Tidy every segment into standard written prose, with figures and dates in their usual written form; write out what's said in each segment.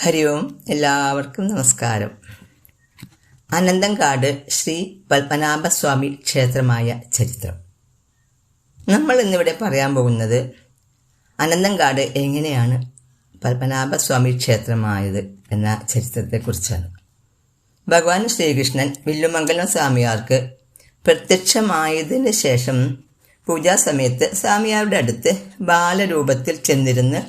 ഹരി ഓം. എല്ലാവർക്കും നമസ്കാരം. അനന്തങ്കാട് ശ്രീ പത്മനാഭസ്വാമി ക്ഷേത്രമായ ചരിത്രം. നമ്മൾ ഇന്നിവിടെ പറയാൻ പോകുന്നത് അനന്തങ്കാട് എങ്ങനെയാണ് പത്മനാഭസ്വാമി ക്ഷേത്രമായത് എന്ന ചരിത്രത്തെക്കുറിച്ചാണ്. ഭഗവാൻ ശ്രീകൃഷ്ണൻ വില്ലുമംഗലം സ്വാമിയാർക്ക് പ്രത്യക്ഷമായതിന് ശേഷം പൂജാസമയത്ത് സ്വാമിയാരുടെ അടുത്ത് ബാലരൂപത്തിൽ ചെന്നിരുന്ന്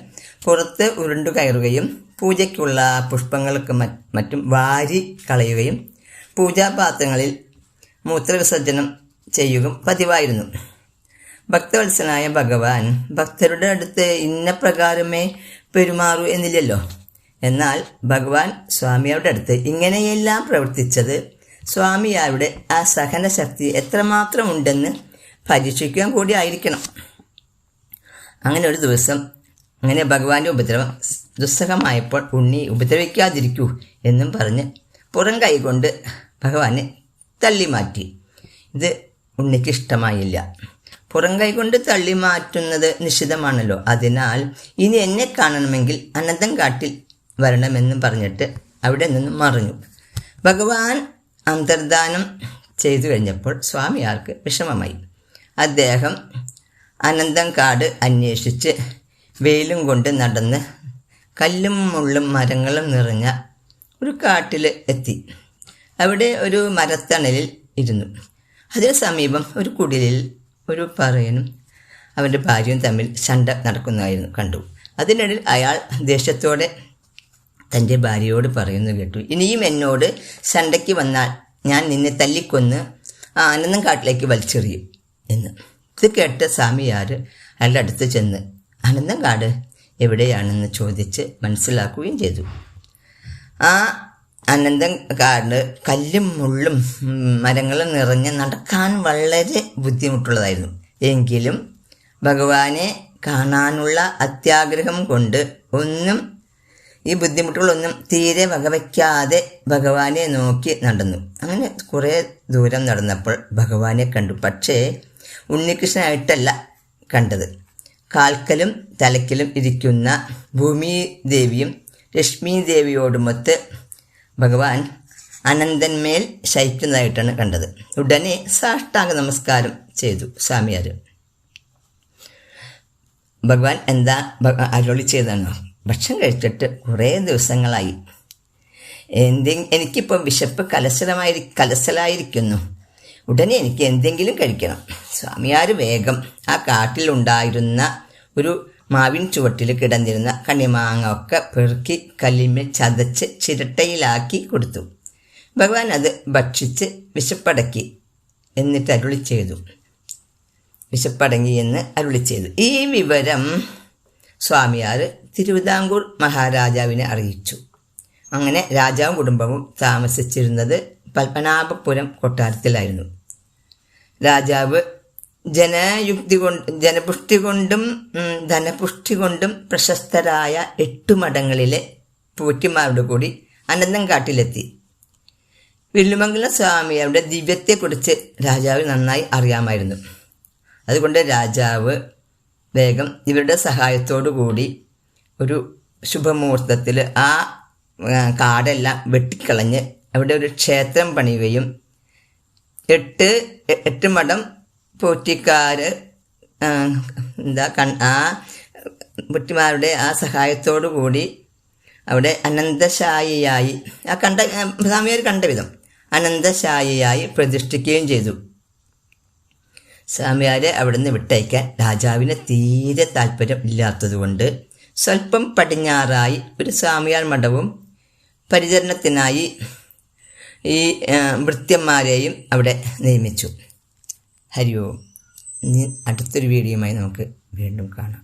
പുറത്ത് ഉരുണ്ടു കയറുകയും പൂജയ്ക്കുള്ള പുഷ്പങ്ങൾക്ക് മറ്റും വാരി കളയുകയും പൂജാപാത്രങ്ങളിൽ മൂത്രവിസർജനം ചെയ്യുകയും പതിവായിരുന്നു. ഭക്തവത്സനായ ഭഗവാൻ ഭക്തരുടെ അടുത്ത് ഇന്ന പ്രകാരമേ പെരുമാറൂ എന്നില്ലല്ലോ. എന്നാൽ ഭഗവാൻ സ്വാമിയാരുടെ അടുത്ത് ഇങ്ങനെയെല്ലാം പ്രവർത്തിച്ചത് സ്വാമിയാരുടെ ആ സഹനശക്തി എത്രമാത്രം ഉണ്ടെന്ന് പരീക്ഷിക്കാൻ കൂടി ആയിരിക്കണം. അങ്ങനെ ഒരു ദിവസം അങ്ങനെ ഭഗവാന്റെ ഉപദ്രവം ദുസ്സഹമായപ്പോൾ ഉണ്ണി ഉപദ്രവിക്കാതിരിക്കൂ എന്നും പറഞ്ഞ് പുറം കൈകൊണ്ട് ഭഗവാനെ തള്ളി മാറ്റി. ഇത് ഉണ്ണിക്ക് ഇഷ്ടമായില്ല. പുറം കൈകൊണ്ട് തള്ളി മാറ്റുന്നത് നിഷിദ്ധമാണല്ലോ. അതിനാൽ ഇനി എന്നെ കാണണമെങ്കിൽ അനന്തങ്കാട്ടിൽ വരണമെന്നും പറഞ്ഞിട്ട് അവിടെ നിന്നും മറിഞ്ഞു. ഭഗവാൻ അന്തർധാനം ചെയ്തു കഴിഞ്ഞപ്പോൾ സ്വാമിയാർക്ക് വിഷമമായി. അദ്ദേഹം അനന്തങ്കാട് അന്വേഷിച്ച് വെയിലും കൊണ്ട് നടന്ന് കല്ലും മുള്ളും മരങ്ങളും നിറഞ്ഞ ഒരു കാട്ടിൽ എത്തി. അവിടെ ഒരു മരത്തണലിൽ ഇരുന്നു. അതിന് സമീപം ഒരു കുടിലിൽ ഒരു പറയനും അവൻ്റെ ഭാര്യയും തമ്മിൽ ശണ്ട നടക്കുന്നതായിരുന്നു കണ്ടു. അതിനിടയിൽ അയാൾ ദേഷ്യത്തോടെ തൻ്റെ ഭാര്യയോട് പറയുന്നു കേട്ടു, ഇനിയും എന്നോട് ശണ്ടയ്ക്ക് വന്നാൽ ഞാൻ നിന്നെ തല്ലിക്കൊന്ന് അനന്തങ്കാട്ടിലേക്ക് വലിച്ചെറിയും എന്ന്. ഇത് കേട്ട സ്വാമിയാർ അയാളുടെ അടുത്ത് ചെന്ന് അനന്തങ്കാട് എവിടെയാണെന്ന് ചോദിച്ച് മനസ്സിലാക്കുകയും ചെയ്തു. ആ അനന്തങ്കാട് കല്ലും മുള്ളും മരങ്ങളും നിറഞ്ഞ് നടക്കാൻ വളരെ ബുദ്ധിമുട്ടുള്ളതായിരുന്നു. എങ്കിലും ഭഗവാനെ കാണാനുള്ള അത്യാഗ്രഹം കൊണ്ട് ഈ ബുദ്ധിമുട്ടുകളൊന്നും തീരെ വകവയ്ക്കാതെ ഭഗവാനെ നോക്കി നടന്നു. അങ്ങനെ കുറേ ദൂരം നടന്നപ്പോൾ ഭഗവാനെ കണ്ടു. പക്ഷേ ഉണ്ണികൃഷ്ണനായിട്ടല്ല കണ്ടത്. കാൽക്കലും തലയ്ക്കലും ഇരിക്കുന്ന ഭൂമിദേവിയും ലക്ഷ്മീദേവിയോടുമൊത്ത് ഭഗവാൻ അനന്തന്മേൽ ശയിക്കുന്നതായിട്ടാണ് കണ്ടത്. ഉടനെ സാഷ്ടാംഗ നമസ്കാരം ചെയ്തു സ്വാമിയാർ. ഭഗവാൻ എന്താ അരുളി ചെയ്തതാണോ? ഭക്ഷണം കഴിച്ചിട്ട് കുറേ ദിവസങ്ങളായി. എനിക്കിപ്പോൾ വിശപ്പ് കലശലായിരിക്കുന്നു. ഉടനെ എനിക്ക് എന്തെങ്കിലും കഴിക്കണം. സ്വാമിയാർ വേഗം ആ കാട്ടിലുണ്ടായിരുന്ന ഒരു മാവിൻ ചുവട്ടിൽ കിടന്നിരുന്ന കണ്ണിമാങ്ങ ഒക്കെ പെറുക്കി കല്ലിന്മേൽ ചതച്ച് ചിരട്ടയിലാക്കി കൊടുത്തു. ഭഗവാൻ അത് ഭക്ഷിച്ച് വിശപ്പടക്കി എന്നിട്ട് അരുളി ചെയ്തു. വിശപ്പടങ്ങി എന്ന് അരുളി ചെയ്തു. ഈ വിവരം സ്വാമിയാർ തിരുവിതാംകൂർ മഹാരാജാവിനെ അറിയിച്ചു. അങ്ങനെ രാജാവും കുടുംബവും താമസിച്ചിരുന്നത് പത്മനാഭപുരം കൊട്ടാരത്തിലായിരുന്നു. രാജാവ് ജനപുഷ്ടി കൊണ്ടും ധനപുഷ്ടി കൊണ്ടും പ്രശസ്തരായ 8 മഠങ്ങളിലെ പോറ്റിമാരുടെ കൂടി അനന്തങ്കാട്ടിലെത്തി. വില്ലുമംഗലം സ്വാമിയുടെ ദിവ്യത്തെക്കുറിച്ച് രാജാവ് നന്നായി അറിയാമായിരുന്നു. അതുകൊണ്ട് രാജാവ് വേഗം ഇവരുടെ സഹായത്തോടു കൂടി ഒരു ശുഭമുഹൂർത്തത്തിൽ ആ കാടെല്ലാം വെട്ടിക്കളഞ്ഞ് അവിടെ ഒരു ക്ഷേത്രം പണിയുകയും 8 മഠം പോറ്റിക്കാർ പോറ്റിമാരുടെ ആ സഹായത്തോടു കൂടി അവിടെ അനന്തശായിയായി സ്വാമിയാർ കണ്ട വിധം അനന്തശായിയായി പ്രതിഷ്ഠിക്കുകയും ചെയ്തു. സ്വാമിയാരെ അവിടുന്ന് വിട്ടയക്കാൻ രാജാവിന് തീരെ താല്പര്യം ഇല്ലാത്തതുകൊണ്ട് സ്വല്പം പടിഞ്ഞാറായി ഒരു സ്വാമിയാർ മഠവും പരിചരണത്തിനായി ഈ ഭൃത്യന്മാരെയും അവിടെ നിയമിച്ചു. ഹരി ഓം. ഇനി അടുത്തൊരു വീഡിയോയുമായി നമുക്ക് വീണ്ടും കാണാം.